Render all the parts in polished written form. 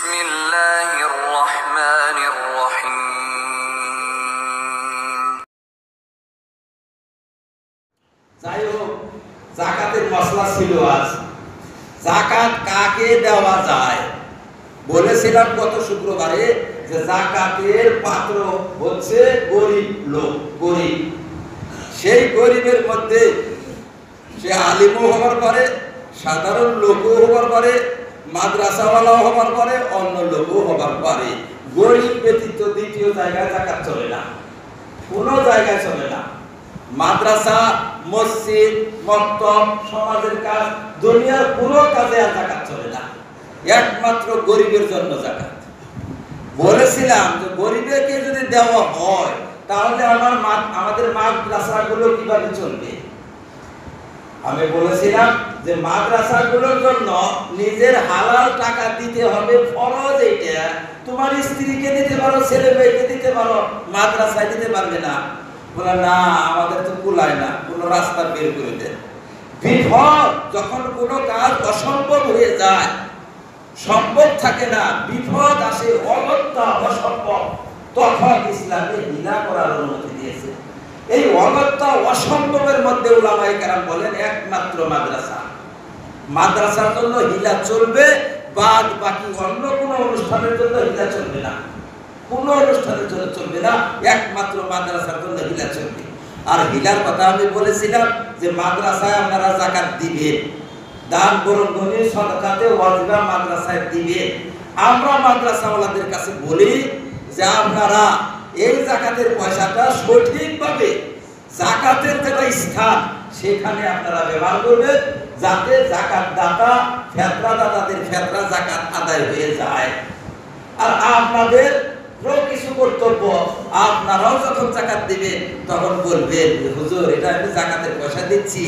বিসমিল্লাহির রহমানির রহিম। যাই হোক, যাকাতের মশলা ছিল আজ। যাকাত কাকে দেওয়া যায় বলেছিলাম গত শুক্রবারে যে যাকাতের পাত্র হচ্ছে গরিব লোক, গরিব। সেই গরিবের মধ্যে সে আলিমও হবার পারে, সাধারণ লোকও হবার পারে, মাদ্রাসাওয়ালাও হবার পারে, অন্য লোকও হবার পারে। গরিব ব্যতীত দ্বিতীয় জায়গায় যাকাত চলে না, কোনো জায়গায় চলে না। মাদ্রাসা, মসজিদ, মক্তব, সমাজের কাজ, দুনিয়ার পুরো কাজে আর যাকাত চলে না, একমাত্র গরিবের জন্য যাকাত। বলেছিলাম যে গরিবকে যদি দেওয়া হয় তাহলে আমাদের মাদ্রাসাগুলো কিভাবে চলবে। আমি বলেছিলাম যে মাদ্রাসাগুলোর জন্য নিজের হালাল টাকা দিতে হবে, ফরজ এইটা। তোমার স্ত্রীকে দিতে পারো, ছেলে মেয়েকে দিতে পারো, মাদ্রাসায় দিতে পারবে না। বলে না, আমাদের তো কুলায় না, কোনো রাস্তা বের করে দেন। বিপদ যখন কোনো কাজ অসম্ভব হয়ে যায়, সম্ভব থাকে না, বিপদ আসে, অগত্যা অসম্ভব, তখন ইসলামে হিলা করার অনুমতি দিয়েছে। এই অগত্যা অসম্ভবের মধ্যে উলামায়ে কেরাম বলেন একমাত্র মাদ্রাসা। মাদ্রাসার জন্য হিলা চলবে, বাদ বাকি অন্য কোনো অনুষ্ঠানের জন্য হিলা চলবে না, কোনো অনুষ্ঠানের জন্য চলবে না, একমাত্র মাদ্রাসার জন্য হিলা চলবে। আর হিলার কথা আমি বলেছিলাম যে মাদ্রাসায় আপনারা যাকাত দিবেন, দান বরঙ্গনি সদকাতে ওয়াজিবা মাদ্রাসায় দিবেন। আমরা মাদ্রাসাওয়ালাদের কাছে বলি যে আপনারা এই যাকাতের পয়সাটা সঠিকভাবে যাকাতের যেটা স্থান সেখানে আপনারা ব্যবহার করবেন, যাতে যাকাত দাতা ফেতরা দাতাদের ফেতরা যাকাত আদায় হয়ে যায়। আর আপনাদের কিছু কর্তব্য, আপনারাও যখন যাকাত দিবেন তখন বলবেন হুজুর, এটা আমি যাকাতের পয়সা দিচ্ছি,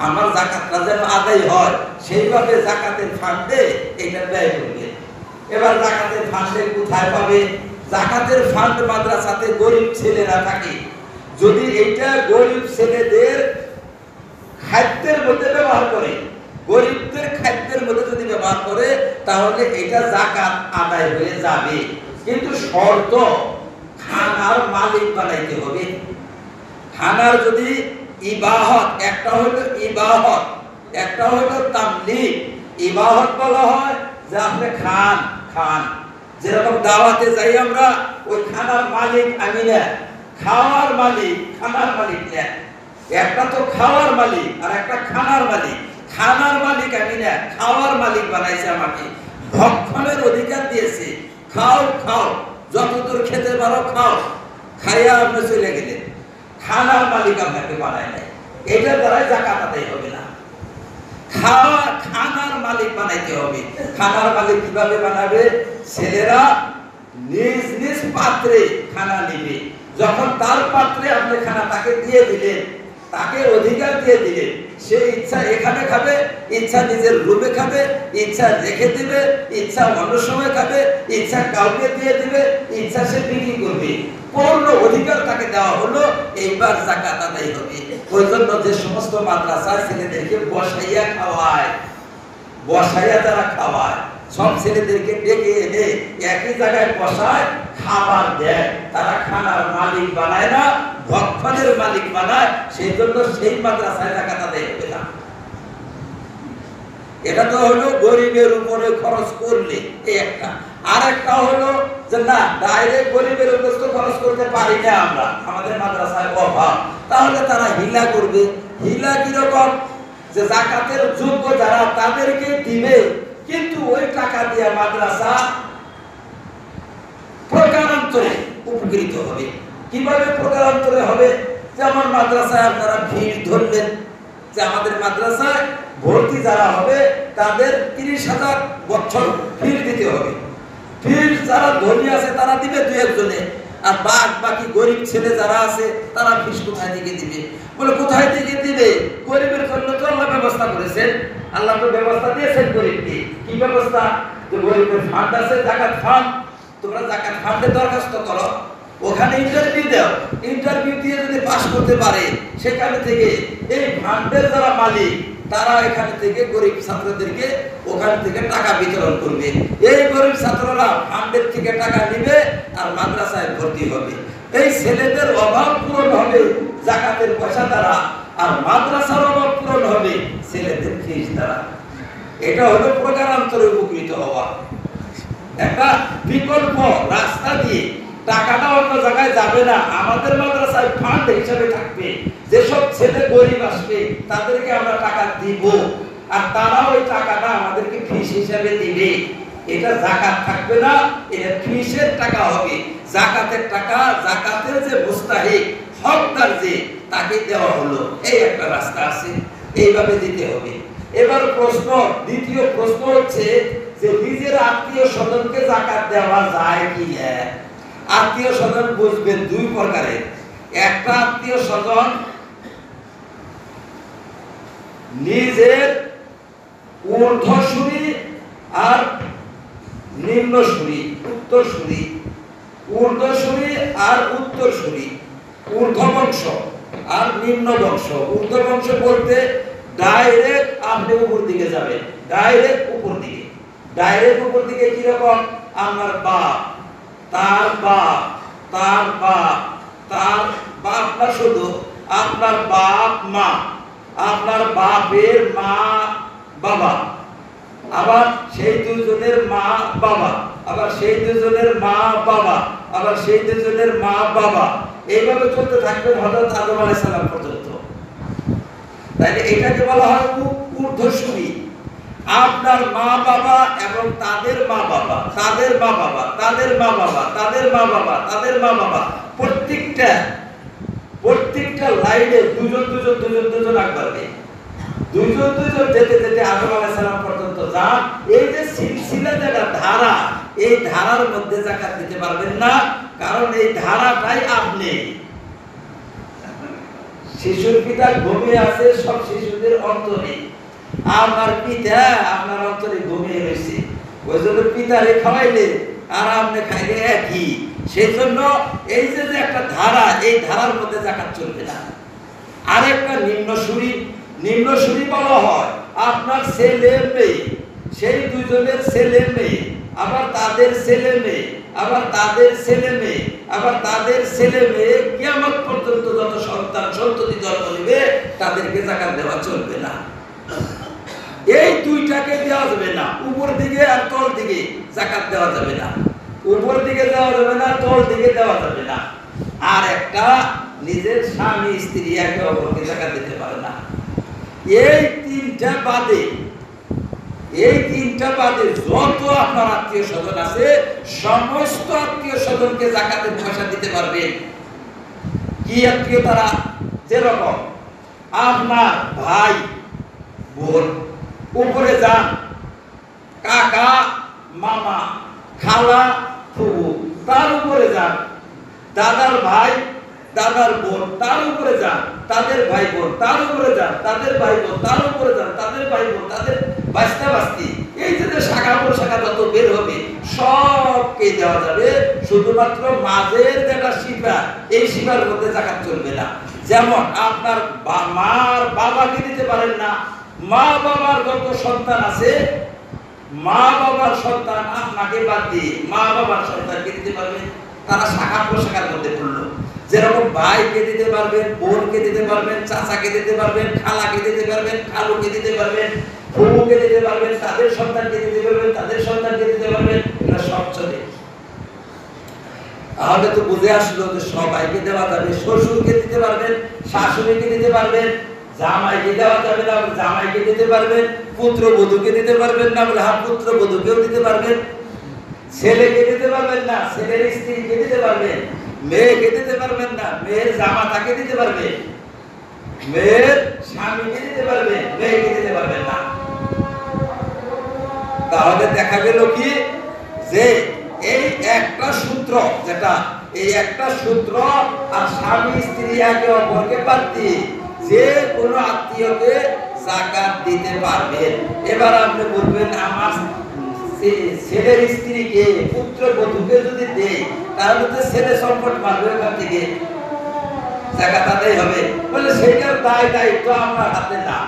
আমার যাকাতটা যেন আদায় হয়, সেইভাবে যাকাতের ফান্ডে এটা ব্যয় করবেন। এবার যাকাতের ফান্ডে কোথায় পাবে? যাকাতের ফান্ড মাদ্রাসাতে গরিব ছেলেরা থাকে, যদি এটা গরিব ছেলেদের খাদ্যের মধ্যে ব্যবহার করে, গরিবদের খাদ্যের মধ্যে যদি ব্যবহার করে তাহলে এটা যাকাত আদায় হয়ে যাবে। কিন্তু শর্ত, খানার মালিক বানাইতে হবে। খানার যদি ইবাহত, একটা হলো ইবাহত, একটা হলো তামলিক। ইবাহত বলা হয় যে আপনি খান, যেরকম দাওয়াতে যাই আমরা, ওই খানার মালিক আমি না, খাওয়ার মালিক খানার মালিক না। একটা তো খাওয়ার মালিক আর একটা খানার মালিক। খানার মালিক আমি না, খাওয়ার মালিক বানাইছে আমাকে, ভক্ষণের অধিকার দিয়েছে। খাও খাও, যতদূর খেতে পারো খাও, খাইয়া আপনি চলে গেলেন। খানার মালিক আপনাকে বানায় নাই, এটার দ্বারাই যাকাত আদায় হবে না। খানার মালিক বানাইতে হবে। খানার মালিক কিভাবে বানাবে? ছেলেরা নিজ নিজ পাত্রে খানা নিবে। যখন তার পাত্রে আপনি খানা তাকে দিয়ে দিলেন, তাকে অধিকার দিয়ে দিলেন, সে ইচ্ছা এখানে খাবে, ইচ্ছা নিজের রুমে খাবে, ইচ্ছা রেখে দিবে, ইচ্ছা অন্য সময় খাবে, ইচ্ছা কাউকে দিয়ে দিবে, ইচ্ছা সে বিক্রি করবে। পূর্ণ অধিকার তাকে দেওয়া হলো, এইবার যাকাত আদায় হবে। ওই জন্য যে সমস্ত মাদ্রাসায় ছেলেদেরকে বসাইয়া খাওয়ায়, বসাইয়া যারা খাওয়ায়, সব ছেলেদেরকে ডেকে এনে একই জায়গায় বসায় খাবার দেয়, তারা খানার মালিক বানায় না, ভক্ষণের মালিক বানায়। সেই জন্য সেই মাদ্রাসায় যাকাত আদায় হবে না। এটা তো হলো গরিবের উপরে খরচ করলে এই একটা। আর একটা হলো যে না, ডাইরেক্ট গরিবের উপর তো খরচ করতে পারি না আমরা, আমাদের মাদ্রাসায় অভাব, তাহলে তারা হিলা করবে। হিলা কিরকম? যে যাকাতের যোগ্য যারা তাদেরকে দিবে, কিন্তু ওই টাকা দিয়ে মাদ্রাসা প্রকারান্তরে উপকৃত হবে। কিভাবে প্রকারান্তরে হবে? যেমন মাদ্রাসায় আপনারা ভিড় ধরলেন যে আমাদের মাদ্রাসায় ভর্তি যারা হবে তাদের 30,000 বছর ভিড় দিতে হবে। ভিড় যারা ধনী আছে তারা দিবে দুই একজনে, আর বাকি গরিব ছেলে যারা আছে তারা ফিস কোথায় থেকে দিবে? বলে কোথায় থেকে দিবে? গরিবের জন্য তো আল্লাহ ব্যবস্থা করেছেন, আল্লাহ তো ব্যবস্থা দিয়েছেন গরিবকে। কি ব্যবস্থা? যে গরিবের ফান্ড আছে, যাকাত ফান্ড, তোমরা যাকাত ফান্ডে দরখাস্ত করো, ওখানে ইন্টারভিউ দাও, ইন্টারভিউ দিয়ে যদি পাস করতে পারে সেখানে থেকে এই ফান্ডের যারা মালিক তারা এখান থেকে গরিব ছাত্রদেরকে ওখান থেকে টাকা বিতরণ করবে। এই গরিব ছাত্ররা ফান্ডের থেকে টাকা নেবে আর মাদ্রাসায় ভর্তি হবে। এই ছেলেদের অভাব পূরণ হবে যাকাতের পয়সা দ্বারা, আর মাদ্রাসার অভাব পূরণ হবে ছেলেদের ফিস দ্বারা। এটা হলো প্রকারান্তরে উপকৃত হওয়া। একটা বিকল্প রাস্তা দিয়ে টাকাটা অন্য জায়গায় যাবে না, আমাদের মাদ্রাসায় ফান্ড হিসেবে থাকবে। যেসব ছেলে গরিব আসবে তাদেরকে আমরা টাকা দিব, আর তারা ওই টাকাটা আমাদেরকে ফিস হিসেবে দিবে। এটা যাকাত থাকবে না, এটা ফিসের টাকা হবে। যাকাতের টাকা, যাকাতের যে মুস্তাহিক হকদার যে তাকে দেওয়া হলো, এই একটা রাস্তা আছে, এইভাবে দিতে হবে। এবার প্রশ্ন, দ্বিতীয় প্রশ্ন হচ্ছে যে নিজের আত্মীয় স্বজনকে যাকাত দেওয়া যায় কি না? আত্মীয় স্বজন বুঝবেন দুই প্রকারের। একটা আত্মীয় স্বজন নিজের ঊর্ধ্বসূরি আর নিম্নসূরি, উত্তরসূরি, ঊর্ধ্বসূরি আর উত্তরসূরি, ঊর্ধ্ব বংশ আর নিম্ন বংশ। ঊর্ধ্ব বংশ বলতে ডাইরেক্ট আপনি উপর দিকে যাবেন, ডাইরেক্ট উপর দিকে। ডাইরেক্ট উপর দিকে কিরকম? আমার বাপ, তার বাপ, তার বাপ, তার বাপ না শুধু আপনার বাপ মা, আপনার বাপের মা বাবা, আবার সেই দুজনের মা বাবা, আবার সেই দুজনের মা বাবা, আবার সেই দুজনের মা বাবা, এইভাবে চলতে থাকবেন হযরত আদম আলাইহিস সালাম পর্যন্ত। তাইলে এটাকে বলা হয় ঊর্ধ্বসূরি। আপনার মা বাবা এবং তাদের মা বাবা, তাদের মা বাবা, তাদের মা বাবা, তাদের মা বাবা, তাদের মা বাবা, প্রত্যেকটা লাইনে দুজন দুজন দুজন দুজন আগবাড়বে। দুজন দুজন যেতে যেতে আদম আলাইহিস সালাম পর্যন্ত যান। এই যে সিলসিলা, যেটা ধারা, এই ধারার মধ্যে যাকাত দিতে পারবেন না, কারণ এই ধারাটাই আপনি। শিশুর পিতা ঘুমিয়ে আছে সব শিশুদের অন্তরে, আমার পিতা আপনার অন্তরে ঘুমিয়ে রয়েছে। ওই জন্য পিতারে খাওয়াইলে আর আপনি খাইলে একই। সেই জন্য এই যে একটা ধারা, এই ধারার মধ্যে যাকাত চলবে না। আর একটা নিম্নসূরি, নিম্নসূরি বলা হয় আপনার ছেলে মেয়ে, সেই দুজনের ছেলে মেয়ে, আবার তাদের ছেলে মেয়ে, আবার তাদের ছেলে মেয়ে, আবার তাদের ছেলে মেয়ে, কিয়ামত পর্যন্ত যত সন্তান সন্ততি জন্ম নেবে তাদেরকে যাকাত দেওয়া চলবে না। এই দুইটাকে দেওয়া যাবে না, উপর দিকে আর তল দিকে যাকাত দেওয়া যাবে না। উপর দিকে দেওয়া যাবে না, তল দিকে দেওয়া যাবে না। আর একটা নিজের স্বামী স্ত্রী একে অপরকে যাকাত দিতে পারে না। এই তিনটা বাদে, এই তিনটা বাদে যত আপনার আত্মীয় স্বজন আছে সমস্ত আত্মীয় স্বজনকে যাকাতের পয়সা দিতে পারবেন। কি আত্মীয় তারা? যেরকম আপনার ভাই বোন, উপরে যান কাকা মামা খালা ফুফু, তার উপরে যান দাদার ভাই দাদার বোন, তার উপরে যান তাদের ভাই বোন, তার উপরে যান তাদের ভাই বোন, তার উপরে যান তাদের ভাই বোন, তাদের বাস্তা বাস্তি, এই যে শাখা প্রশাখা যত বের হবে সবকে দেওয়া যাবে। শুধুমাত্র মাঝের যেটা শিফা, এই শিফার মধ্যে যাকাত চলবে না। যেমন আপনার মার বাবাকে দিতে পারেন না, মা বাবার যত সন্তান আছে, মা বাবার সন্তান আপনাকে বাদ দিয়ে মা বাবার সন্তানকে দিতে পারবেন। তারা শাখা প্রশাখার মধ্যে পড়লো। যেরকম ভাইকে দিতে পারবেন, বোনকে দিতে পারবেন, চাচাকে দিতে পারবেন, খালাকে দিতে পারবেন, খালুকে দিতে পারবেন, ফুফুকে দিতে পারবেন, তাদের সন্তানকে দিতে পারবেন, তাদের সন্তানকে দিতে পারবেন, এটা সব চলে। তাহলে তো বুঝে আসলো যে সবাইকে দেওয়া যাবে। শ্বশুরকে দিতে পারবেন, শাশুড়িকে দিতে পারবেন, জামাইকে দেওয়া যাবে না, জামাইকে দিতে পারবেন, পুত্রবধূকে দিতে পারবেন না, বলে হ্যাঁ পুত্রবধূকেও দিতে পারবেন। ছেলেকে দিতে পারবেন না, ছেলের স্ত্রীকে দিতে পারবেন। মেয়েকে দিতে পারবেন না, মেয়ের জামাতাকে দিতে পারবেন। মেয়ের স্বামীকে দিতে পারবেন, মেয়েকে দিতে পারবেন না। তাহলে দেখা গেল কি যে এই একটা সূত্র, যেটা এই একটা সূত্র আর স্বামী স্ত্রী একে অপরকে বাদ দিয়ে যে কোনো আত্মীয়কে যাকাত দিতে পারবেন। এবার আপনি বলবেন আমার ছেলের স্ত্রীকে পুত্রবধূকে যদি দেয় তাহলে তো ছেলে সংকট মারবে, ওখান থেকে যাকাত আদায় হবে। বলে সেটার দায় দায়িত্ব আমার হাতে না।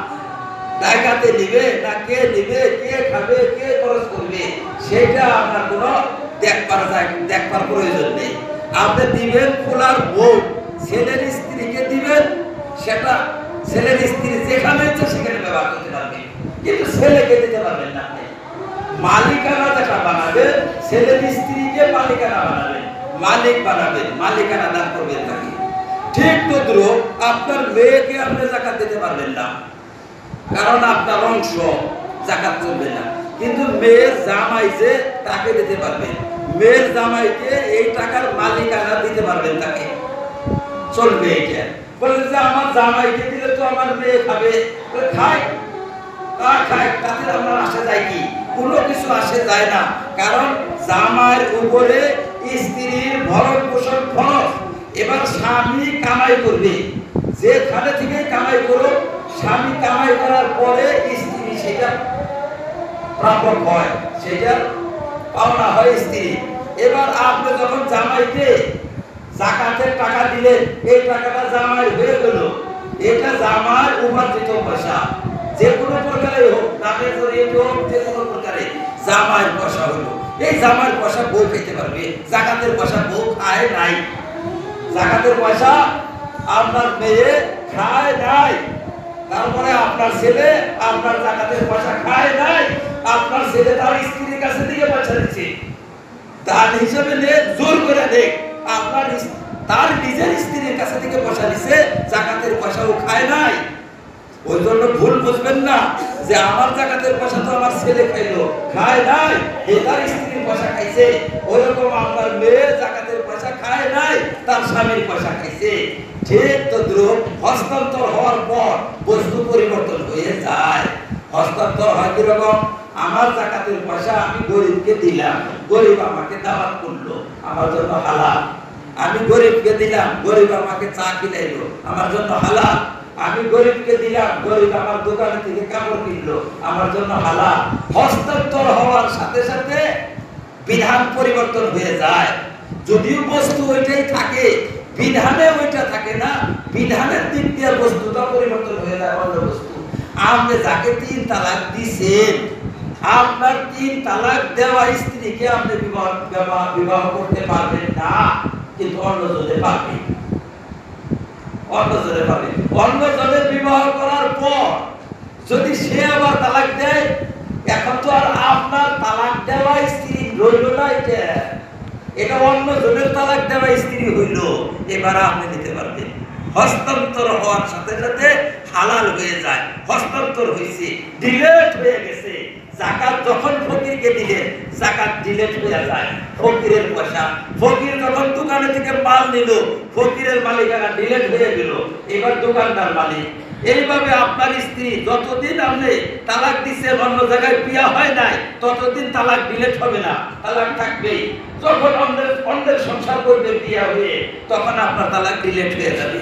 টাকাতে নিবে না কে নিবে, কে খাবে, কে খরচ করবে, সেটা আপনার কোনো দেখবার প্রয়োজন নেই। আপনি দিবেন খোলার বউ, ছেলের স্ত্রীকে দিবেন, সেটা ছেলের স্ত্রী যেখানে ইচ্ছে সেখানে ব্যবহার করতে পারবে, কিন্তু ছেলেকে দিতে পারবেন না। মালিকানা যেটা বানাবে, ছেলের স্ত্রীকে মালিকানা বানাবেন, মালিক বানাবেন, মালিকানা দান করবেন তাকে। ঠিক তদ্রুপ আপনার মেয়েকে আপনি যাকাত দিতে পারবেন না, কারণ আপনার অংশ যাকাত চলবে না। কিন্তু মেয়ের জামাই যে তাকে দিতে পারবেন, মেয়ের জামাইকে এই টাকার মালিকানা দিতে পারবেন, তাকে চলবে। এটা বলেন যে আমার জামাইকে দিলে তো আমার মেয়ে খাবে, খায় খায়, তাতে আপনার আসে যায় কি? কোনো কিছু আসে যায় না, কারণ জামাইয়ের উপরে স্ত্রীর ভরণ পোষণ খরচ। এবার স্বামী কামাই করবে, যেখানে থেকে কামাই করো, স্বামী কামাই করার পরে স্ত্রী সেটা প্রাপক হয়, সেটা পাওনা হয় স্ত্রী। এবার আপনি যখন জামাইকে যাকাতের টাকা দিলেন, এই টাকাটা জামাই হয়ে গেল, এটা জামাই উপার্জিত পয়সা, যে কোনো প্রকারে হোক, দামের জড়িয়ে হোক, যে কোনো প্রকারে জামাইয়ের পয়সা হলো। এই জামাইয়ের পয়সা বউ খেতে পারবে, যাকাতের পয়সা বউ খায় নাই, যাকাতের পয়সা আপনার মেয়ে খায় নাই, তারপরে আপনার ছেলে আপনার যাকাতের পয়সা খায় নাই, আপনার ছেলে তার স্ত্রীর কাছে দিয়ে পয়সা দিচ্ছে, তার হিসাবে নে জোর করে দেখ, আপনার তার নিজের স্ত্রীর কাছে থেকে পয়সা দিচ্ছে, যাকাতের পয়সাও খায় নাই। ওই জন্য ভুল বুঝবেন না যে আমার যাকাতের পয়সা তো আমার ছেলে খাইলো, খায় নাই, এ তার স্ত্রীর পয়সা খাইছে। ওইরকম আপনার মেয়ে যাকাতের পয়সা খায় নাই, তার স্বামীর পয়সা খাইছে। ঠিক তদ্রুপ হস্তান্তর হওয়ার পর বস্তু পরিবর্তন হয়ে যায়। হস্তান্তর হয় কিরকম? আমার যাকাতের পয়সা আমি গরিবকে দিলাম, গরিব আমাকে দাওয়াত করলো, আমার জন্য হালাল। আমি গরিবকে দিলাম, গরিব আমাকে চা খিলাইলো, আমার জন্য হালাল। আমি গরিবকে দিলাম, গরিব আমার দোকানে থেকে কাপড় কিনলো, আমার জন্য হালাল। হস্তান্তর হওয়ার সাথে সাথে বিধান পরিবর্তন হয়ে যায়। যদিও বস্তু ওইটাই থাকে, বিধানে ওইটা থাকে না, বিধানের দিক দিয়ে বস্তুটা পরিবর্তন হয়ে যায় অন্য বস্তু। আপনি যাকে 3 তালাক দিছেন, আপনার 3 তালাক দেওয়া স্ত্রীকে আপনি বিবাহ করতে পারবেন না, কিন্তু অন্য জনে পারবেন, অন্য জনে পারবেন। অন্য জনে বিবাহ করার পর যদি সে আবার তালাক দেয়, এখন তো আর আপনার তালাক দেওয়া স্ত্রী রইল না, এটা অন্য জনের তালাক দেওয়া স্ত্রী হইল, এবার আপনি নিতে পারবেন। হস্তান্তর হওয়ার সাথে সাথে হালাল হয়ে যায়। হস্তান্তর হয়েছে, ডিলেট হয়ে গেছে। যাকাত যখন ফকিরকে দিলেন, যাকাত ডিলেট হয়ে যায়, ফকিরের পয়সা। ফকির যখন দোকানে থেকে মাল নিল, ফকিরের মালিকানা ডিলেট হয়ে গেল, এবার দোকানদার মালিক। এইভাবে আপনার স্ত্রী যতদিন আপনি তালাক দিচ্ছেন, অন্য জায়গায় বিয়া হয় নাই, ততদিন তালাক ডিলেট হবে না, তালাক থাকবেই। যখন অন্যের সংসার করবে বিয়া হয়ে, তখন আপনার তালাক ডিলেট হয়ে যাবে।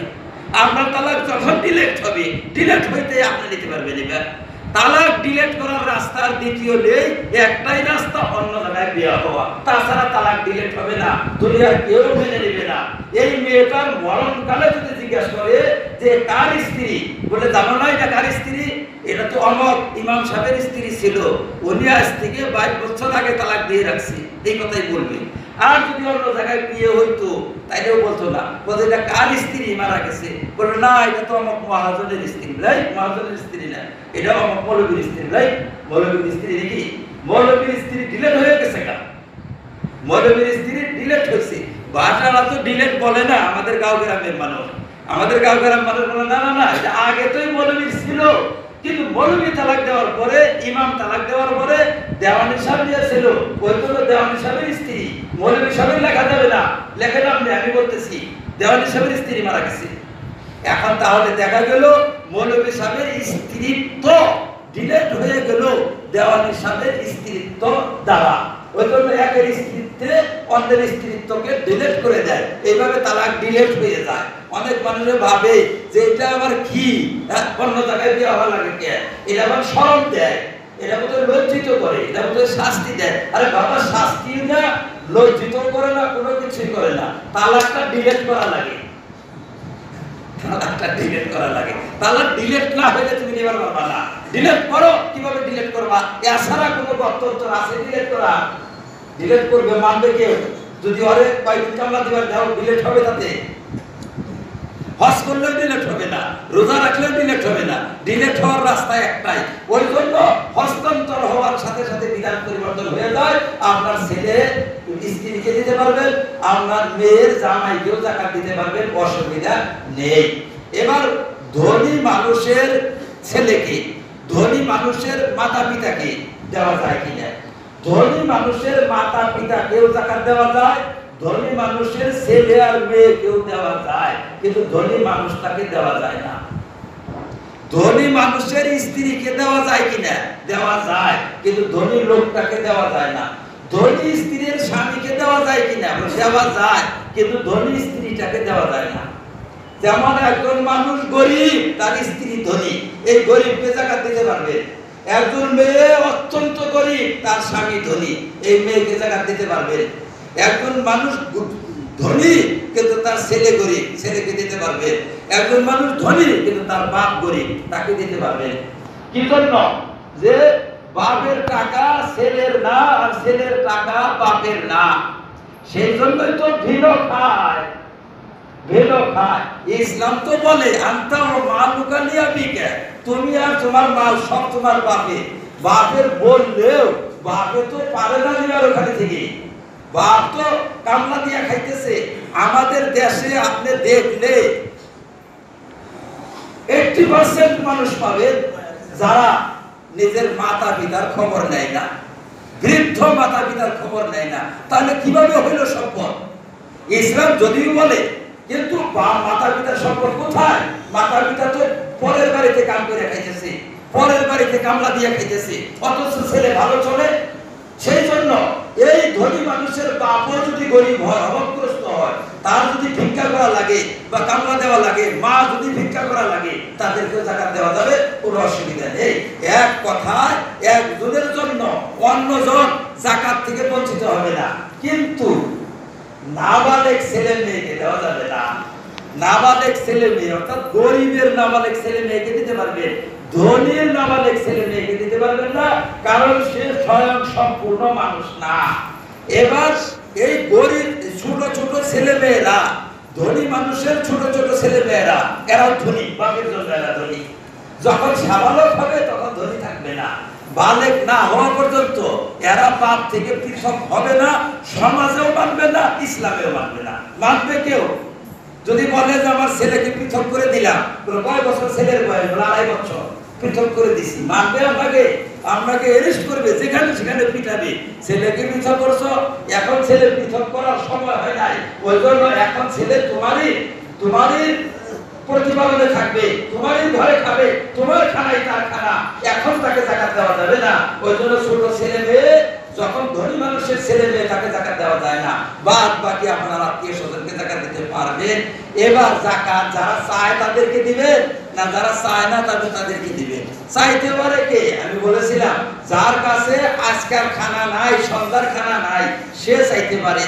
আপনার তালাক যখন ডিলেট হবে, ডিলেট হইতে আপনি নিতে পারবেন। এবার তালাক ডিলেট করার রাস্তার দ্বিতীয় নেই, একটাই রাস্তা, অন্য জায়গায় বিয়া হওয়া, তাছাড়া তালাক ডিলেট হবে না, দুনিয়ার কেউ মেনে নেবে না। এই মেয়েটার মরণকালে যদি জিজ্ঞাসা করে যে কার স্ত্রী, বলে জানো না এটা কার স্ত্রী, এটা তো অমক ইমাম সাহেবের স্ত্রী ছিল, উনি আজ থেকে 22 বছর আগে তালাক দিয়ে রাখছি, এই কথাই বলবে। আর যদি অন্য জায়গায় বিয়ে হইতো তাইলেও বলতো না, বলতো এটা কার স্ত্রী মারা গেছে, বললো না এটা তো অমক মহাজনের স্ত্রী, রাইট, মহাজনের স্ত্রী না, এটা অমক মৌলবীর স্ত্রী, রাইট, মৌলবীর স্ত্রী নাকি, মৌলবীর স্ত্রী ডিলেট হয়ে গেছে, কা মৌলবীর স্ত্রী ডিলেট হয়েছে। বাসারা তো ডিলেট বলে না, আমাদের গাঁও গ্রামের মানুষ, আমাদের গাঁও গ্রামের মানুষ বলে না না না, এটা আগে তোই মৌলবীর ছিল, কিন্তু মৌলবী তালাক দেওয়ার পরে, ইমাম তালাক দেওয়ার পরে দেওয়ানি সাহেব দিয়েছিল, ওই তো দেওয়ানি সাহেবের স্ত্রী, মৌলবী সাহেবের লেখা যাবে না, লেখেন আপনি, আমি বলতেছি দেওয়ানি সাহেবের স্ত্রী মারা গেছে। এখন তাহলে দেখা গেল মৌলবী সাহেবের স্ত্রীত্ব ডিলেট হয়ে গেল দেওয়ানি সাহেবের স্ত্রীত্ব দ্বারা। ওই জন্য একের স্ত্রীত্বে অন্যের স্ত্রীত্বকে ডিলেট করে দেয়, এইভাবে তালাক ডিলেট হয়ে যায়। অনেক মানুষের ভাবে যে এটা আবার কি, অন্য জায়গায় বিয়ে হওয়া লাগে কে, এটা আবার শরম দেয়, এটা বোধহয় লজ্জিত করে, এটা বোধহয় শাস্তি দেয়। আরে বাবা, শাস্তি না, লজ্জিত করে না, কোনো কিছুই করে না, তালাকটা ডিলেট করা লাগে, তালাকটা ডিলেট করা লাগে। তালাক ডিলেট না হলে তুমি নিবার পারবা না। ডিলিট করো। কিভাবে ডিলিট করবা? এছাড়া কোনো গত্যন্তর আছে ডিলিট করা? ডিলিট করবে মানবে কেউ? যদি ওরে বাইতুল কামলা দিবার দাও ডিলিট হবে তাতে? হজ করলেও ডিলিট হবে না, রোজা রাখলেও ডিলিট হবে না। ডিলিট হওয়ার রাস্তা একটাই। ওই জন্য হস্তান্তর হওয়ার সাথে সাথে বিধান পরিবর্তন হয়ে যায়। আপনার ছেলে স্ত্রীকে দিতে পারবেন, আপনার মেয়ের জামাইকেও যাকাত দিতে পারবেন, অসুবিধা নেই। এবার ধনী মানুষের ছেলেকে, ধনী মানুষের মাতা পিতাকে দেওয়া যায় কিনা? ধনী মানুষের মাতা পিতাকেও যাকাত দেওয়া যায়, ধনী মানুষের ছেলে আর মেয়েকেও দেওয়া যায়, কিন্তু ধনী মানুষটাকে দেওয়া যায় না। ধনী মানুষের স্ত্রীকে দেওয়া যায় কিনা? দেওয়া যায়, কিন্তু ধনী লোকটাকে দেওয়া যায় না। ধনী স্ত্রীর স্বামীকে দেওয়া যায় কিনা? দেওয়া যায়, কিন্তু ধনী স্ত্রীটাকে দেওয়া যায় না। যেমন একজন মানুষ গরিব, তার স্ত্রী ধনী, এই গরিবকে যাকাত দিতে পারবে। একজন মেয়ে অত্যন্ত গরিব, তার স্বামী ধনী, এই মেয়েকে যাকাত দিতে পারবে। একজন মানুষ ধনী কিন্তু তার ছেলে গরিব, ছেলেকে দিতে পারবে। একজন মানুষ ধনী কিন্তু তার বাপ গরিব, তাকে দিতে পারবে। কি জন্য? যে বাপের টাকা ছেলের না, আর ছেলের টাকা বাপের না। সেই জন্যই তো ভিনো খায়, ভিনো খায়। ইসলাম তো বলে আনতা ও মালুকা লিয়াবিকা, তুমি আর তোমার মাল সব তোমার বাপে। বাপের বললেও বাপে তো পারে না নেওয়ার ওখানে থেকে। বাপ তো কামলা দিয়া খাইতেছে। আমাদের দেশে আপনি দেখলে 80% মানুষ পাবেন যারা নিজের মাতা পিতার খবর নেয় না, বৃদ্ধ মাতা পিতার খবর নেয় না। তাহলে কিভাবে হইল সম্পদ? ইসলাম যদিও বলে, কিন্তু মাতা পিতার সম্পদ কোথায়? মাতা পিতা তো পরের বাড়িতে কাম করে খাইতেছে, পরের বাড়িতে কামলা দিয়ে খাইতেছে, অথচ ছেলে ভালো চলে। সেই জন্য এই ধনী মানুষের বাপও যদি গরিব হয়, অভাবগ্রস্ত হয়, তার যদি ভিক্ষা করা লাগে বা কামলা দেওয়া লাগে, মা যদি ভিক্ষা করা লাগে, তাদেরকে যাকাত দেওয়া যাবে, কোনো অসুবিধা নেই। এক কথায় একজনের জন্য অন্যজন যাকাত থেকে বঞ্চিত হবে না। কিন্তু নাবালেগ ছেলে মেয়েকে দেওয়া যাবে না। নাবালেগ ছেলে মেয়ে অর্থাৎ গরিবের নাবালেগ ছেলে মেয়েকে দিতে পারবে, ধনীর নাবালেগ ছেলে মেয়েকে দিতে পারবেন না, কারণ সে স্বয়ং সম্পূর্ণ মানুষ না। এবার এই গরিব ছোট ছোট ছেলে মেয়েরা, ধনী মানুষের ছোট ছোট ছেলে মেয়েরা, এরাও ধনী, বাপের জন্য এরা ধনী। যখন সাবালক হবে তখন ধনী থাকবে না। বালেক না হওয়া পর্যন্ত এরা বাপ থেকে পৃথক হবে না, সমাজেও মানবে না, ইসলামেও মানবে না। মানবে কেউ যদি বলে যে আমার ছেলেকে পৃথক করে দিলাম, কয় বছর ছেলের বয়স? 2.5 বছর, পৃথক করে দিছি, মানবে? আপনাকে অ্যারেস্ট করবে, যেখানে সেখানে পিটাবে। ছেলেকে পৃথক করছো, এখন ছেলে পৃথক করার সময় হয় নাই, ওই জন্য এখন ছেলে তোমারই প্রতিপালনে থাকবে, তোমারই ঘরে খাবে, তোমার খানাই তার খানা। এখন তাকে যাকাত দেওয়া যাবে না। ওই জন্য ছোট ছেলে মেয়ে, যখন ধনী মানুষের ছেলে মেয়ে, তাকে যাকাত দেওয়া যায় না। বাদ বাকি আপনার আত্মীয় স্বজনকে যাকাত দিতে পারবেন। এবার যাকাত যারা চায় তাদেরকে দিবেন, না যারা চায় না তাদেরকে দিবেন। চাইতে পারে কে? আমি বলেছিলাম, যার কাছে আজকাল খানা নাই, সন্ধ্যার খানা নাই, সে চাইতে পারে।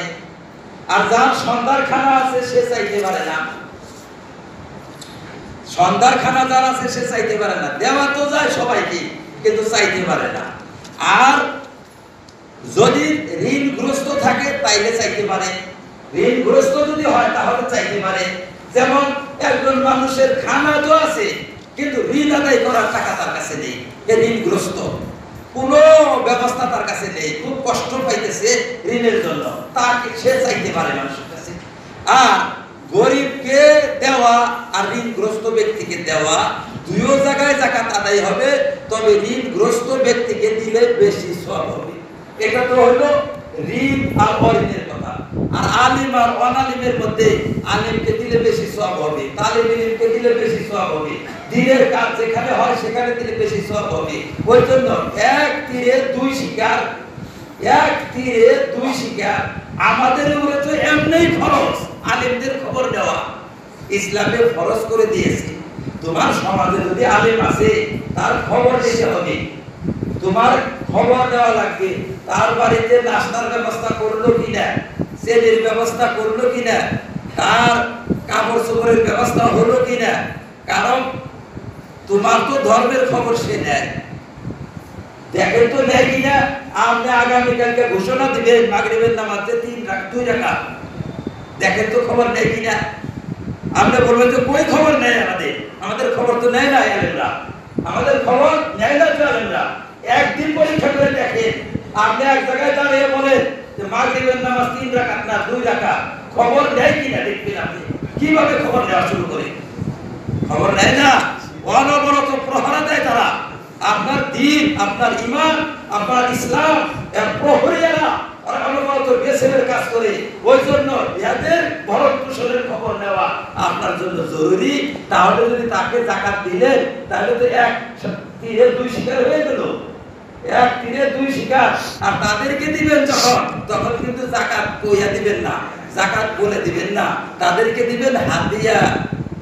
আর যার সন্ধ্যার খানা আছে সে চাইতে পারে না। সন্ধ্যার খানা যার আছে সে চাইতে পারে না। দেওয়া তো যায় সবাইকে, কিন্তু চাইতে পারে না। আর যদি ঋণগ্রস্ত থাকে তাইলে চাইতে পারে। ঋণগ্রস্ত যদি হয় তাহলে চাইতে পারে। যেমন একজন মানুষের খানা তো আছে, কিন্তু ঋণ আদায় করার টাকা তার কাছে নেই, ঋণগ্রস্ত, কোনো ব্যবস্থা তার কাছে নেই, খুব কষ্ট পাইতেছে ঋণের জন্য, তাকে সে চাইতে পারে মানুষের কাছে। আর গরিবকে দেওয়া আর ঋণগ্রস্ত ব্যক্তিকে দেওয়া, দুইও জায়গায় যাকাত আদায় হবে, তবে ঋণগ্রস্ত ব্যক্তিকে দিলে বেশি সওয়াব হবে। এটা তো হলো ঋণ আর অঋণের কথা। আর আলিম আর অনালিমের মধ্যে আলিমকে দিলে বেশি সওয়াব হবে, তালিবে ইলমকে দিলে বেশি সওয়াব হবে, দ্বীনের কাজ যেখানে হয় সেখানে দিলে বেশি সওয়াব হবে। ওই জন্য এক তীরে দুই শিকার, এক তীরে দুই শিকার। আমাদের উপরে তো এমনিই ফরজ আলিমদের খবর দেওয়া, ইসলামে ফরজ করে দিয়েছে। তোমার সমাজে যদি আলিম আছে তার খবর দিতে হবে, তোমার খবর দেওয়া লাগবে, তার বাড়িতে নাস্তার ব্যবস্থা করলো কিনা, সেলের ব্যবস্থা করলো কিনা, তার কাপড় চোপড়ের ব্যবস্থা হলো কিনা। কারণ তোমার তো ধর্মের খবর সে নেয়। দেখেন তো নেয় কিনা। আপনি আগামীকালকে ঘোষণা দিবেন মাগরিবের নামাজে 2 রাকাত, দেখেন তো খবর নেয় কিনা। আপনি বলবেন যে কই খবর নেয়, আমাদের খবর তো নেয় না আলেমরা, আমাদের খবর নেয় না তো আলেমরা। একদিন পরীক্ষা করে দেখেন, আপনি এক জায়গায় দাঁড়িয়ে বলেন যে মাগরিবের নামাজ 3 রাকাত না 2 রাকাত, খবর নেয় কিনা দেখবেন আপনি। কিভাবে খবর নেওয়া শুরু করে? খবর নেয় না, অনবরত প্রহরা দেয় তারা। আপনার দ্বীন, আপনার ঈমান, আপনার ইসলাম এর প্রহরীরা আর অনবরত বেসের কাজ করে। ওই জন্য এদের ভরণ পোষণের খবর নেওয়া আপনার জন্য জরুরি। তাহলে যদি তাকে যাকাত দিলেন তাহলে তো 1 তীরে 2 শিকার হয়ে গেল, 1 তীরে 2 শিকার। আর তাদেরকে দিবেন যখন, তখন কিন্তু যাকাত কইয়া দিবেন না, যাকাত বলে দিবেন না, তাদেরকে দিবেন হাদিয়া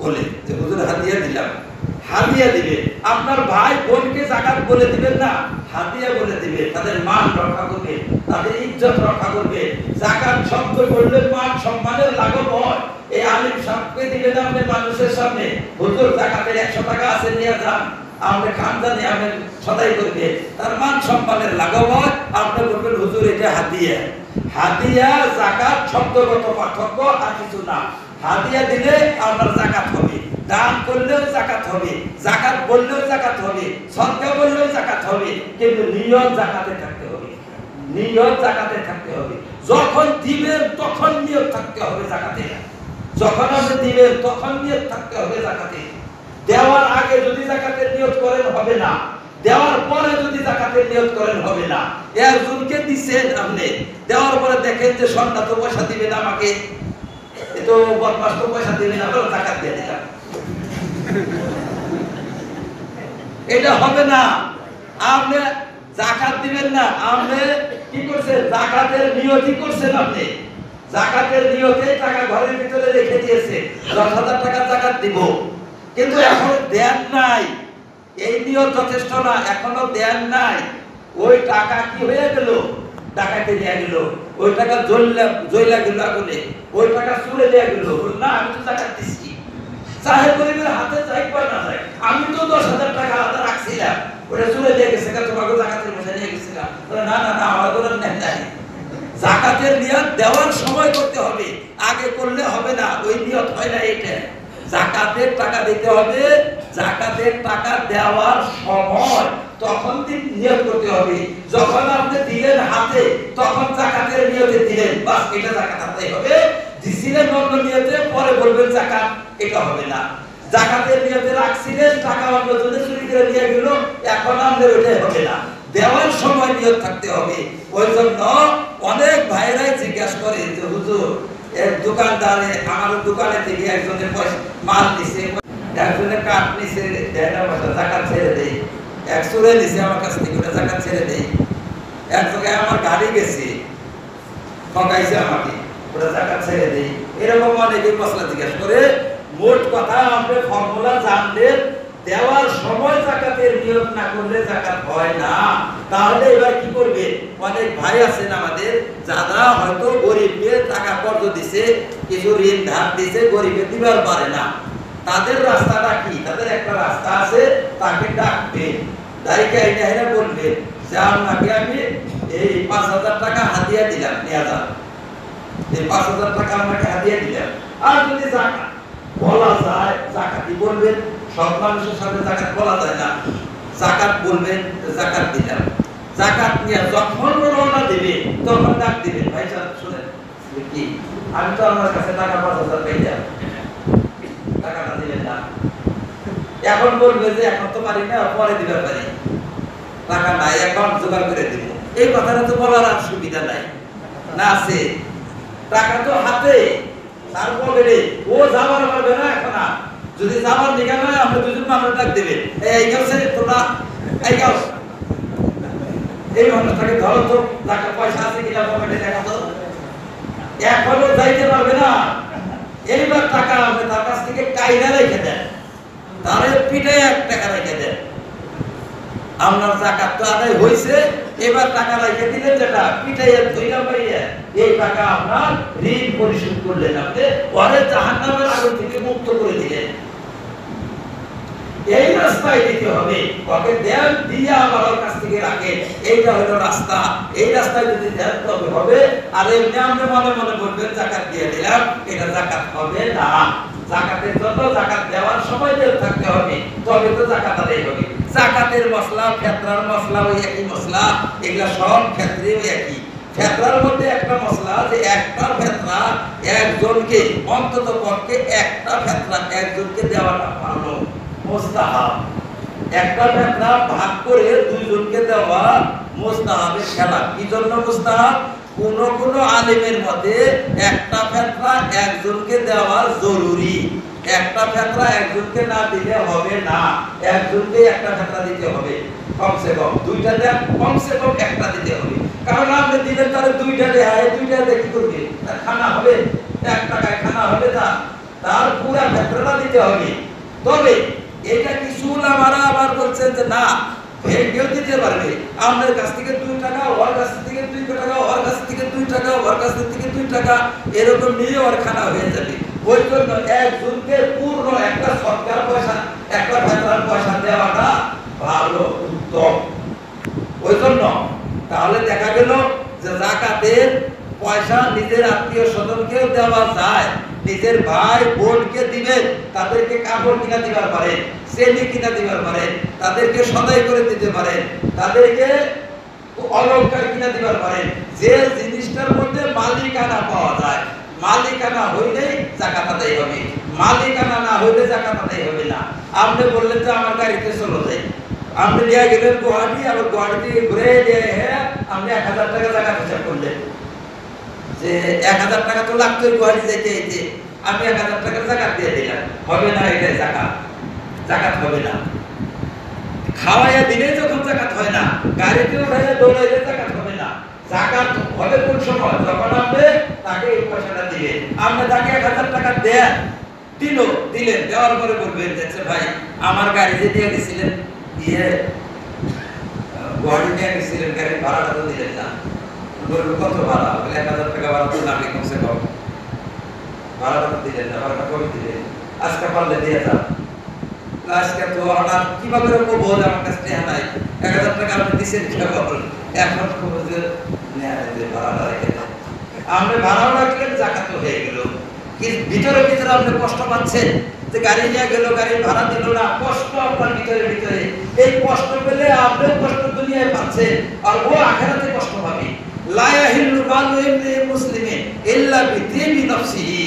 বলে, যে হুজুর হাদিয়া দিলাম, হাদিয়া দিবে। আপনার ভাই বোনকে যাকাত বলে দিবেন না, হাদিয়া বলে দিবে। তাদের মান রক্ষা করবে, তাদের ইজ্জত রক্ষা করবে। যাকাত শব্দ করলে মান সম্মানের লাঘব হয়। এই আলিম সাহেবকে দিবেন আপনি মানুষের সামনে, হুজুর যাকাতের 100 টাকা আছে নিয়ে যান, আপনি খান জানি আপনি সদাই করবে, তার মান সম্মানের লাঘব হয়। আপনি বলবেন হুজুর এটা হাদিয়া। হাদিয়া যাকাত শব্দগত পার্থক্য আর কিছু না। হাদিয়া দিলে আপনার যাকাত হবে, দান করলেও যাকাত হবে, যাকাত বললেও যাকাত হবে, সদকা বললেও যাকাত হবে, কিন্তু নিয়ত যাকাতে থাকতে হবে, নিয়ত যাকাতে থাকতে হবে। যখন দিবেন তখন নিয়ত থাকতে হবে যাকাতে, যখন আপনি দিবেন তখন নিয়ত থাকতে হবে যাকাতে। দেওয়ার আগে যদি যাকাতের নিয়ত করেন হবে না, দেওয়ার পরে যদি যাকাতের নিয়ত করেন হবে না। একজনকে দিবেন আপনি, দেওয়ার পরে দেখেন যে সন্ধ্যা তো পয়সা দিবেন আমাকে, এতো বদমাস তো পয়সা দিবেন, আমরা যাকাত দিয়ে দিলাম, এটা হবে না। আপনি যাকাত দিবেন না, আপনি কি করছেন? যাকাতের নিয়তই করছেন আপনি, যাকাতের নিয়তে টাকা ঘরের ভিতরে রেখে দিয়েছে, 10,000 টাকা যাকাত দিব, কিন্তু এখনো দেন নাই। এই নিয়ত যথেষ্ট না, এখনো দেন নাই। ওই টাকা কি হয়ে গেল? ডাকাতে নিয়ে গেল, ওই টাকা জ্বলা গেল আগুনে, ওই টাকা চুরে দিয়ে গেল। না আমি তো যাকাত দিচ্ছি, চাহে গরিবের হাতে যাই বা না যায়, আমি তো 10,000 টাকা আলাদা রাখছিলাম, ওটা চুরে দিয়ে গেছে, তোমাকে যাকাতের পয়সা নিয়ে গেছিলাম। না না না, আমার কোনো নেই নাই। যাকাতের নিয়ত দেওয়ার সময় করতে হবে, আগে করলে হবে না, ওই নিয়ত হয় না। এইটা যাকাতের টাকা দিতে হবে, যাকাতের টাকা দেওয়ার সময় তখন নিয়ত করতে হবে। যখন আপনি দিলেন হাতে তখন যাকাতের নিয়তে দিলেন, বাস এটা যাকাত আদায় হবে। দিছিলেন অন্য নিয়তে, পরে বলবেন যাকাত, এটা হবে না। যাকাতের নিয়তে রাখছিলেন, টাকা অন্যজনে চুরি করে নিয়ে গেল, এখন আমাদের ওইটাই হবে না। দেওয়ার সময় নিয়ত থাকতে হবে। ওই জন্য অনেক ভাইরাই জিজ্ঞাসা করে যে হুজুর এক দোকানদারে আমার দোকানে থেকে একজনের পয়সা মাল নিছে, একজনের কাঠ নিছে, যাকাত ছেড়ে দেয়, এক চোরে নিছে আমার কাছ থেকে, ওটা যাকাত ছেড়ে দেয়। এক জায়গায় আমার গাড়ি গেছে, ঠকাইছে আমাকে, ওটা যাকাত ছেড়ে দেয়। এরকম অনেকে মশলা জিজ্ঞাসা করে। মোট কথা আপনি ফর্মুলা জানলেন, দেওয়ার সময় যাকাতের নিয়ত না করলে যাকাত হয় না। তাহলে এবার কি করবে? অনেক ভাই আছেন আমাদের যারা হয়তো গরিবকে টাকা কর্জ দিছে, কিছু ঋণ ধার দিছে, গরিবে দিবার পারে না। তাদের রাস্তাটা কি? তাদের একটা রাস্তা আছে, তাকে ডাকবে, ডাইকে এটা বলবে যে আপনাকে আমি এই 5,000 টাকা হাদিয়া দিলাম, নিয়ে যান, এই 5,000 টাকা আপনাকে হাদিয়া দিলাম। আর যদি যাকাত বলা যায়, যাকাতই বলবেন, সব মানুষের সামনে যাকাত বলা যায় না, যাকাত বলবেন, যাকাত দিলাম। যাকাত নিয়ে যখন রওনা দেবে তখন ডাক দিবেন, ভাই সাহেব শুনেন, কি আমি তো আমার কাছে টাকা 5,000 পেয়েছিলাম, টাকাটা দিবেন না। এখন বলবে যে এখন তো পারি না, পরে দিতে পারি, টাকা নাই, এখন জোগাড় করে দিব। এই কথাটা তো বলার আর সুবিধা নাই না, আছে টাকা তো হাতে, তার পকেটে, ও যাবার পারবে না এখন। যদি যাবার নিকা নয়, আমরা দুজন মানুষ ডাক দেবে, এই গেছে তোমরা, এই গাও, এই মানুষটাকে ধরো তো, টাকা পয়সা আছে কিনা পকেটে দেখা তো। এখনো যাইতে পারবে না, এইবার টাকা আপনি তার কাছ থেকে কাইরা রেখে দেন, তারে পিঠে 1 টাকা রেখে দেন। আপনার যাকাত তো আদায় হয়েছে, এবার টাকা রেখে দিলেন, যেটা পিঠাইয়া ধইরা পাইয়া এই টাকা আপনার ঋণ পরিশোধ করলেন, আপনি পরে জাহান্নামের আগুন থেকে মুক্ত করে দিলেন। এই রাস্তায় দিতে হবে, ওকে দেন দিয়ে আবার ওর কাছ থেকে রাখে, এইটা হলো রাস্তা। এই রাস্তায় যদি দেন তবে হবে। আর এমনি আমরা মনে মনে বলবেন জাকাত দিয়ে দিলাম, এটা জাকাত হবে না। জাকাতের জন্য জাকাত দেওয়ার সময় বের থাকতে হবে, তবে তো জাকাত আদায় হবে। জাকাতের মশলা, ফেতরার মশলা ওই একই মশলা, এগুলা সব ক্ষেত্রে ওই একই। ফেতরার মধ্যে একটা মশলা যে একটা ফেতরা একজনকে, অন্তত পক্ষে একটা ফেতরা একজনকে দেওয়াটা ভালো, মুস্তাহাব। একটা ফেতরা ভাগ করে দুইজনকে দেওয়া মুস্তাহাবের খেলা। কি জন্য মুস্তাহাব? কোন আলেমের মতে একটা ফেতরা একজনকে দেওয়া জরুরি। একটা ফেতরা একজনকে না দিলে হবে না, একজনকে একটা ফেতরা দিতে হবে। কমসে কম দুইটা দেন, কমসে কম একটা দিতে হবে। কারণ আপনি দিলে তার দুইটা দেয়, দুইটা দিয়ে কি করবে? তার খানা হবে, 1 টাকায় খানা হবে, তার পুরা ফেতরাটা দিতে হবে। তবে এটা কিছু উলামারা আবার বলছেন যে না, কেউ দিতে পারবে, আপনার কাছ থেকে 2 টাকা, ওর কাছ থেকে 2 টাকা, ওর কাছ থেকে 2 টাকা, ওর কাছ থেকে 2 টাকা, এরকম নিয়ে ওর খানা হয়ে যাবে। ওই জন্য একজনকে পূর্ণ একটা সরকার পয়সা, একটা ফেতরার পয়সা দেওয়াটা ভালো, উত্তম। ওই জন্য তাহলে দেখা গেল যে জাকাতের পয়সা নিজের আত্মীয় স্বজনকেও দেওয়া যায়, নিজের ভাই বোনকে দিবেন, তাদেরকে কাপড় কিনা দিবার পারেন, চেনি কিনা দিবার পারেন, তাদেরকে সদাই করে দিতে পারেন, তাদেরকে অলংকার কিনা দিবার পারেন। যে জিনিসটার মধ্যে মালিকানা পাওয়া যায়, মালিকানা হইলেই জাকাত আদায় হবে, মালিকানা না হইলে জাকাত আদায় হবে না। আপনি বললেন যে আমার গাড়িতে চলো যাই, আপনি নিয়ে গেলেন গুয়াহাটি, আবার গুয়াহাটি থেকে ঘুরে নিয়ে আপনি 1000 টাকা জাকাত হিসাব করলেন যে 1000 টাকা তো লাগতো গুয়াহাটি যাইতে যেতে, আমি 1000 টাকা জাকাত দিয়ে দিলাম, হবে না, এটাই জাকাত, জাকাত হবে না। খাওয়াইয়া দিলে যখন জাকাত হয় না, গাড়িতে উঠাইয়া দৌড়াইলে জাকাত হবে না। জাকাত হবে কোন সময়? যখন আপনি তাকে এই পয়সাটা দিলেন, আপনি তাকে 1000 টাকা দেন, দিলেন, দেওয়ার পরে বলবেন যে ভাই আমার গাড়ি যে দিয়ে গেছিলেন, দিয়ে গুয়াহাটি নিয়ে গেছিলেন, গাড়ির ভাড়াটা তো দিলেন না। বলবে কত ভাড়া? বলে 1000 টাকা ভাড়া তো লাগে কমসে কম, ভাড়াটা তো দিলেন না, ভাড়াটা কবে দিলেন? আজকে পারলে দিয়ে যান। আজকে তো আমার কিভাবে বল, আমার কাছে টাকা নাই, 1000 টাকা আপনি দিচ্ছেন কিভাবে? এখন যে ভাড়াটা রেখে দেন, আপনি ভাড়াও রাখলেন, জাকাত হয়ে গেল। ভিতরে ভিতরে আপনি কষ্ট পাচ্ছেন যে গাড়ি নিয়ে গেল, গাড়ির ভাড়া দিল না, কষ্ট আপনার ভিতরে ভিতরে। এই কষ্ট পেলে আপনিও কষ্ট দুনিয়ায় পাচ্ছেন, আর ও আখিরাতে কষ্ট পাবে। লা ইয়াহিল্লু মালু ইমরিইন মুসলিমিন ইল্লা বিতিবি নাফসিহি।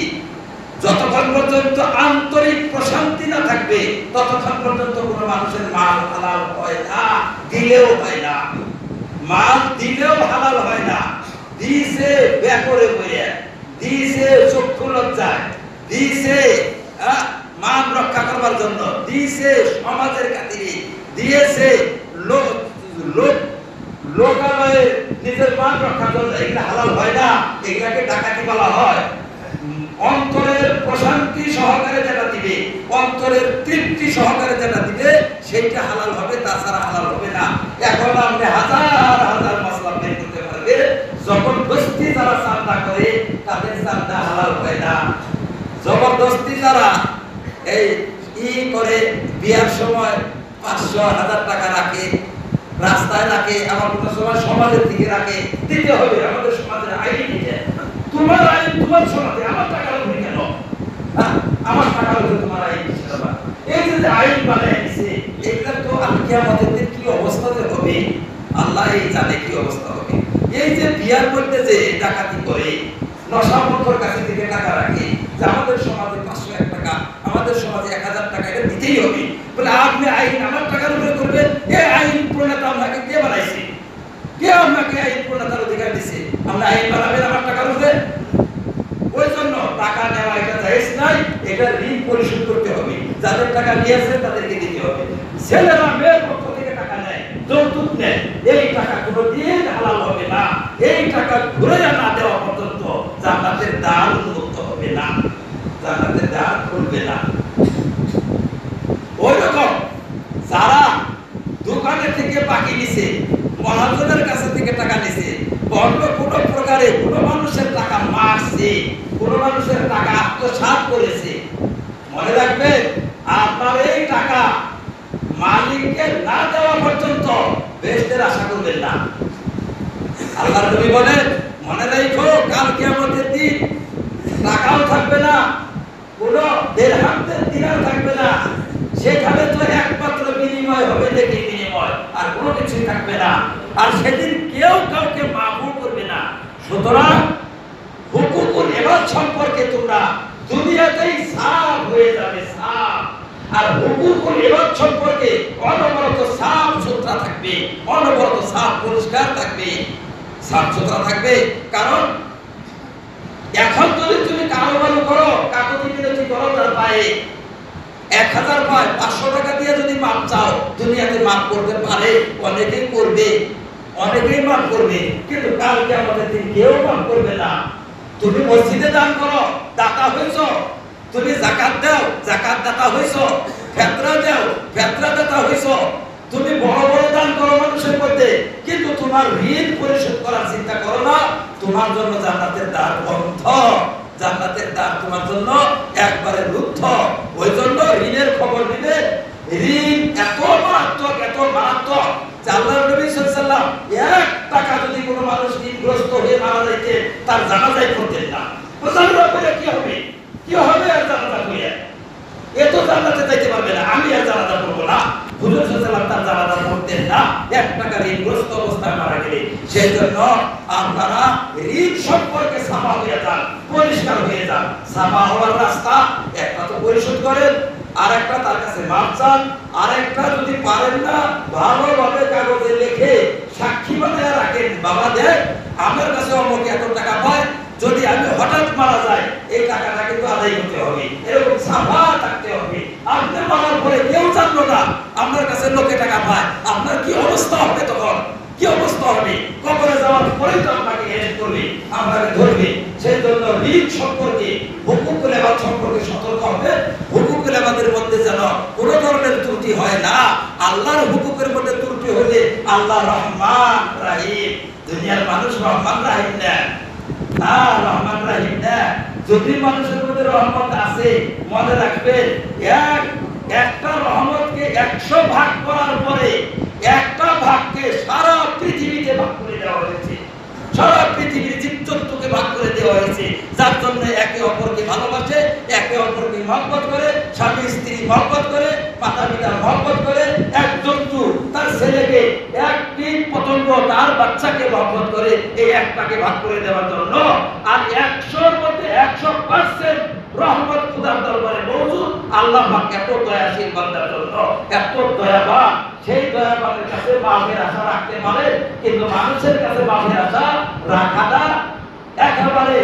যতক্ষণ পর্যন্ত আন্তরিক প্রশান্তি না থাকবে, ততক্ষণ পর্যন্ত কোনো মানুষের মাল হালাল হয় না, দিলেও হয় না। মাল দিলেও হালাল হয় না, দিছে বেকরে বইয়া, দিছে চক্ষু লজ্জায়, দিছে মান রক্ষা করবার জন্য, দিছে সমাজের খাতিরে, দিয়েছে লোকালয়ে নিজের মান রক্ষার জন্য। এগুলা হালাল হয় না, এগুলাকে ডাকাতি বলা হয়। অন্তরের প্রশান্তি সহকারে যেটা দিবে, অন্তরের তৃপ্তি সহকারে যেটা দিবে, সেইটা হালাল হবে, তাছাড়া হালাল হবে না। এখন আপনি হাজার হাজার মশলা বের করতে পারবে, জবরদস্তি যারা চান্দা করে তাদের চান্দা হালাল হয় না। জবরদস্তি যারা এই করে বিয়ার সময় 500-1000 টাকা রাখে, রাস্তায় রাখে, আবার কোনো সময় সমাজের দিকে রাখে, দিতে হবে। আমাদের সমাজের আইন এটা, তোমার আইন তোমার সমাজে, আমার টাকা লাগবে কেন? আমার টাকা লাগবে, তোমার আইন ছিল না। এই যে আইন বানায় দিছে, এটা তো কিয়ামতের দিন কি অবস্থা হবে আল্লাহ এই জানে কি অবস্থা হবে। এই যে বিয়ার মধ্যে যে ডাকাতি করে, নশামুখর কাছে থেকে টাকা রাখে, যে আমাদের সমাজে 501 টাকা, আমাদের সমাজে 1000 টাকা, এটা দিতেই হবে বলে আপনি আইন আমার টাকার উপরে করবেন। এই আইন প্রণেতা আপনাকে কে বানাইছে? কে আপনাকে আইন প্রণেতার অধিকার দিছে? আপনি আইন বানাবেন আমার টাকার উপরে? ওই জন্য টাকা নেওয়া এটা জায়েজ নাই, এটা ঋণ পরিশোধ করতে হবে। যাদের টাকা নিয়েছে তাদেরকে দিতে হবে। ছেলেরা মেয়ের পক্ষ থেকে টাকা নেয়, যৌতুক নেয়, এই টাকা কোনোদিন হালাল হবে না। এই টাকা ঘুরে না দেওয়া পর্যন্ত জান্নাতের দ্বার উন্মুক্ত হবে না, জান্নাতের দ্বার খুলবে না। ওই রকম যারা দোকানে থেকে বাকি নিছে, মহাজনের কাছে থেকে টাকা নিছে, অন্য কোনো প্রকারে কোনো মানুষের টাকা মারছে, কোনো মানুষের টাকা আত্মসাৎ করেছে, মনে রাখবেন আপনার এই টাকা রেখে না দেওয়া পর্যন্ত বেহেশতের আশা করবেন না। আল্লাহর নবী বলেন, মনে রাখো কাল কিয়ামতের দিন টাকাও থাকবে না, কোনো দিরহাম দিনার থাকবে না, সেখানে তো একমাত্র বিনিময় হবে দেখি বিনিময়, আর কোনো কিছু থাকবে না। আর সেদিন কেউ কাউকে মাফও করবে না। সুতরাং হুকুকুল ইবাদ সম্পর্কে তোমরা দুনিয়াতেই সাফ হয়ে যাবে, সাফ। আর হুকুকুল ইবাদ সম্পর্কে অনবরত সাফ সুতরা থাকবে, অনবরত সাফ পরিষ্কার থাকবে, সাফ সুতরা থাকবে। কারণ এখন যদি তুমি কারোবারি করো, কাগজি বিরতি করো, তার পায়ে 1000 পায় 500 টাকা দিয়ে যদি মাপ চাও, দুনিয়াতে মাপ করতে পারে, অনেকেই করবে, অনেকেই মাপ করবে, কিন্তু কাল কিয়ামতের দিন কেউ মাপ করবে না। তুমি মসজিদে দান করো, দাতা হইছো, তুমি যাকাত দাও, যাকাত দাতা হইছো, ফিতরা দাও, ফিতরা দাতা হইছো, তুমি বড় বড় দান করো মানুষের মধ্যে, কিন্তু তোমার ঋণ পরিশোধ করার চিন্তা করো না, তোমার জন্য জান্নাতের দ্বার বন্ধ, জান্নাতের দ্বার তোমার জন্য একবারে রুদ্ধ। ওই জন্য ঋণের খবর দিবে। ঋণ এত মারাত্মক, এত মারাত্মক, আল্লাহর নবী সাল্লাল্লাহু আলাইহি ওয়াসাল্লাম 1 টাকা যদি কোনো মানুষ ঋণগ্রস্ত হয়ে মারা যাইতে, তার জানাজাই করতেন না। মুসলমান করে কি হবে, কি হবে আর জানাজা হয়ে, এত জান্নাতে যাইতে পারবে না, আমি আর জানাজা করব না। হুজুর সাল্লাল্লাহু আলাইহি ওয়াসাল্লাম তার জানাজা করতেন না 1 টাকা ঋণগ্রস্ত অবস্থায় মারা গেলে। সেই জন্য আপনারা ঋণ সম্পর্কে সাফা হয়ে যান, পরিষ্কার হয়ে যান। সাফা হওয়ার রাস্তা একটা তো পরিশোধ করেন, আর একটা তার কাছে মাপ চান, আর একটা যদি পারেন না ভালোভাবে কাগজে লিখে সাক্ষী বানায় রাখেন, বাবা দেখ আমার কাছে অমুক এত টাকা পায়, যদি আমি হঠাৎ মারা যাই এই টাকাটা কিন্তু আদায় করতে হবে, এরকম সাফা থাকতে হবে। আপনি মারার পরে কেউ জানলো না আপনার কাছে লোকে টাকা পায়, আপনার কি অবস্থা হবে তখন, কি অবস্থা হবে? কবরে যাওয়ার পরেই তো আপনাকে হেল্প করবে, আপনাকে ধরবে। সেই জন্য ঋণ সম্পর্কে, হুকুকুল ইবাদ সম্পর্কে সতর্ক হবে। হুকুকুল ইবাদের মধ্যে যেন কোনো ধরনের ত্রুটি হয় না। আল্লাহর হুকুকের মধ্যে ত্রুটি হলে আল্লাহ রহমান রাহিম, দুনিয়ার মানুষ রহমান রাহিম না, না রহমান রাহিম না। যদি মানুষের মধ্যে রহমত আছে, মনে রাখবেন একটা রহমতকে 100 ভাগ করার পরে একটা ভাগকে সারা পৃথিবীতে ভাগ করে দেওয়া হয়েছে, সারা পৃথিবীর জীবজন্তুকে ভাগ করে দেওয়া হয়েছে, যার জন্য একে অপরকে ভালোবাসে, একে অপরকে মহব্বত করে, স্বামী স্ত্রী মহব্বত করে, মাতা পিতা মহব্বত করে, এক জন্তু তার ছেলেকে, এক কীট পতঙ্গ তার বাচ্চাকে মহব্বত করে, এই একটাকে ভাগ করে দেওয়ার জন্য। আর 100-র মধ্যে 100% রহমত খোদার দরবারে মওজুদ। আল্লাহ পাক এত দয়াশীল বান্দার জন্য, এত দয়াবান, সেই দয়াবানের কাছে মাফের আশা রাখতে পারে, কিন্তু মানুষের কাছে মাফের আশা রাখাটা একেবারে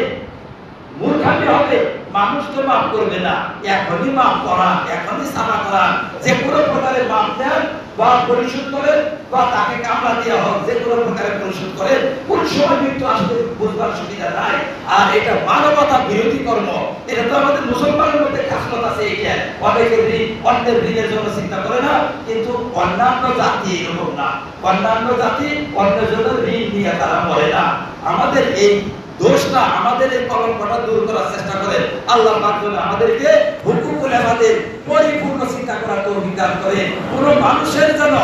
মূর্খামি হবে। মানুষ তো মাফ করবে না, এখনই মাফ করা, এখনই সাফা করা, যে কোনো প্রকারে মাফ দেন বা পরিশোধ করেন, বা তাকে কামড়া দেওয়া হোক, যে কোনো প্রকারে পরিশোধ করেন। কোন সময় মৃত্যু আসবে বুঝবার সুবিধা নাই। আর এটা মানবতা বিরোধী কর্ম, এটা তো আমাদের মুসলমানের মধ্যে খাসলত আছে। এইটা অনেকের ঋণ, অন্যের ঋণের জন্য চিন্তা করে না, কিন্তু অন্যান্য জাতি এরকম না। অন্যান্য জাতি অন্যের জন্য ঋণ নিয়ে তারা মরে না। আমাদের এই দোষটা, আমাদের এই কলঙ্কটা দূর করার চেষ্টা করেন। আল্লাহ পাক যেন আমাদেরকে হুকুকুল ইবাদের পরিপূর্ণ চিন্তা করার তৌফিক দান করেন। কোন মানুষের যেন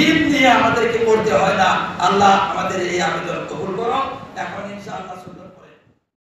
ঋণ নিয়ে আমাদেরকে করতে হয় না। আল্লাহ আমাদের এই আবেদন কবুল করো। এখন